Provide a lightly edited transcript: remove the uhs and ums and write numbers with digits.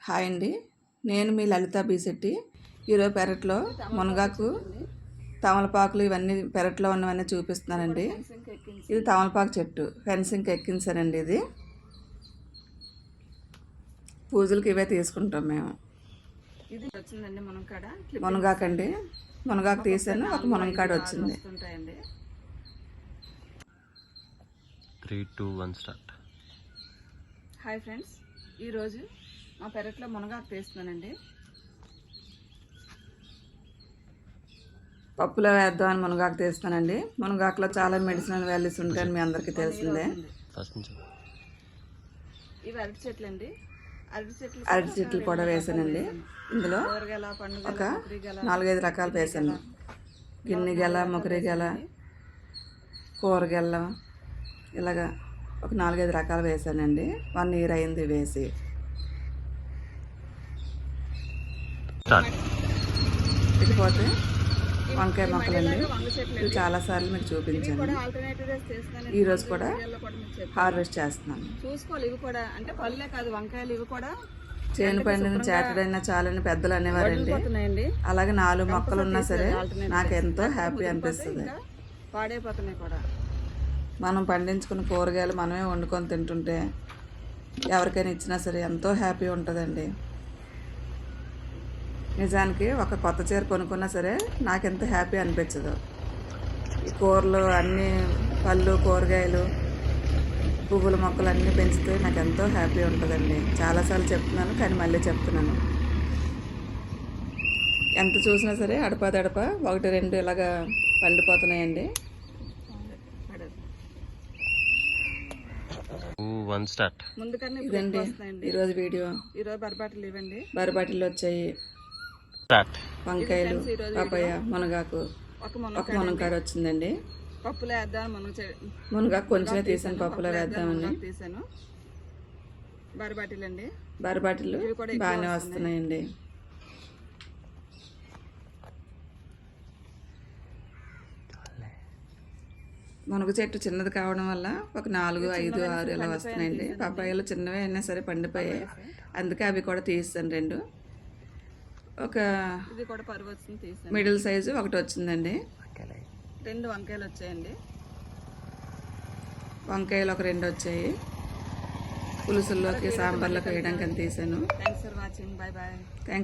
Hi అండి, నేను మీ లలిత బీశెట్టి. ఈరోజు పెరట్లో మునగాకు, తమలపాకులు ఇవన్నీ పెరట్లో ఉన్నవన్నీ చూపిస్తున్నానండి. ఇది తమలపాకు చెట్టు, ఫెన్సింగ్కి ఎక్కించానండి. ఇది పూజలకి ఇవే తీసుకుంటాం మేము. ఇది వచ్చిందండి మునగాకు అండి. మునగాకు తీసాను, ఒక మునగకాడ వచ్చింది. 3, 2, 1 స్టార్ట్. హాయ్ ఫ్రెండ్స్, ఈరోజు మా పెరట్లో మునగాకు తీస్తున్నానండి. పప్పులో వేద్దామని మునగాకు తీస్తానండి. మునగాకులో చాలా మెడిసినల్ వాల్యూస్ ఉంటాయని మీ అందరికీ తెలిసిందే. ఇవి అరటి చెట్లు అండి. అరటి చెట్లు కూడా వేసానండి. ఇందులో ఒక 4-5 రకాలు వేసాను. గిన్నె గెల, మొగరి గెల, కూరగెల, ఇలాగా ఒక 4-5 రకాలు వేసానండి. 1 ఇయర్ అయింది వేసి. ఇకపోతే వంకాయ మొక్కలండి. ఇవి చాలాసార్లు మీకు చూపించాను. ఈరోజు కూడా హార్వెస్ట్ చేస్తున్నాను. చూసుకోవాలి, ఇవి కూడా అంటే పళ్ళే కాదు, వంకాయలు ఇవి కూడా చేను పండిన చేటడైనా చాలని పెద్దలు అనేవారండి. అలాగే 4 మొక్కలు ఉన్నా సరే నాకు ఎంతో హ్యాపీ అనిపిస్తుంది. పాడైపోతున్నాయి కూడా. మనం పండించుకున్న కూరగాయలు మనమే వండుకొని తింటుంటే ఎవరికైనా ఇచ్చినా సరే ఎంతో హ్యాపీ ఉంటుందండి. నిజానికి ఒక కొత్త చీర కొనుక్కున్నా సరే నాకు ఎంత హ్యాపీ అనిపించదు. ఈ కూరలు అన్నీ, పళ్ళు, కూరగాయలు, పువ్వుల మొక్కలు అన్నీ పెంచితే నాకు ఎంతో హ్యాపీ ఉంటుందండి. చాలాసార్లు చెప్తున్నాను, కానీ మళ్ళీ చెప్తున్నాను. ఎంత చూసినా సరే అడపదడప 1-2 ఇలాగా పండిపోతున్నాయండి. ఇదండి ఈరోజు వీడియో. ఈరోజు బరబాటిలు ఇవ్వండి. బరబాటిలు వచ్చాయి. వంకాయలు, పపాయ, మునగాకు, ఒక మునగాడు వచ్చిందండి. పప్పులో వేద్దాం. మునగాకు కొంచెమే తీసాను, పప్పులో వేద్దామని తీసాను. బరబాటిలు అండి. బరబాటిలు బాగానే వస్తున్నాయండి. మునగ చెట్టు చిన్నది కావడం వల్ల ఒక 4, 5, 6 ఇలా వస్తున్నాయండి. పపాయలు చిన్నవి అయినా సరే పండిపోయాయి, అందుకే అవి కూడా తీసాను 2. ఒక మిడిల్ సైజు ఒకటి వచ్చిందండి. 2 వంకాయలు వచ్చాయండి. వంకాయలు ఒక 2 వచ్చాయి. పులుసుల్లోకి, సాంబార్లోకి వేయడానికి అని తీసాను. Thanks for watching. Bye bye. Thanks.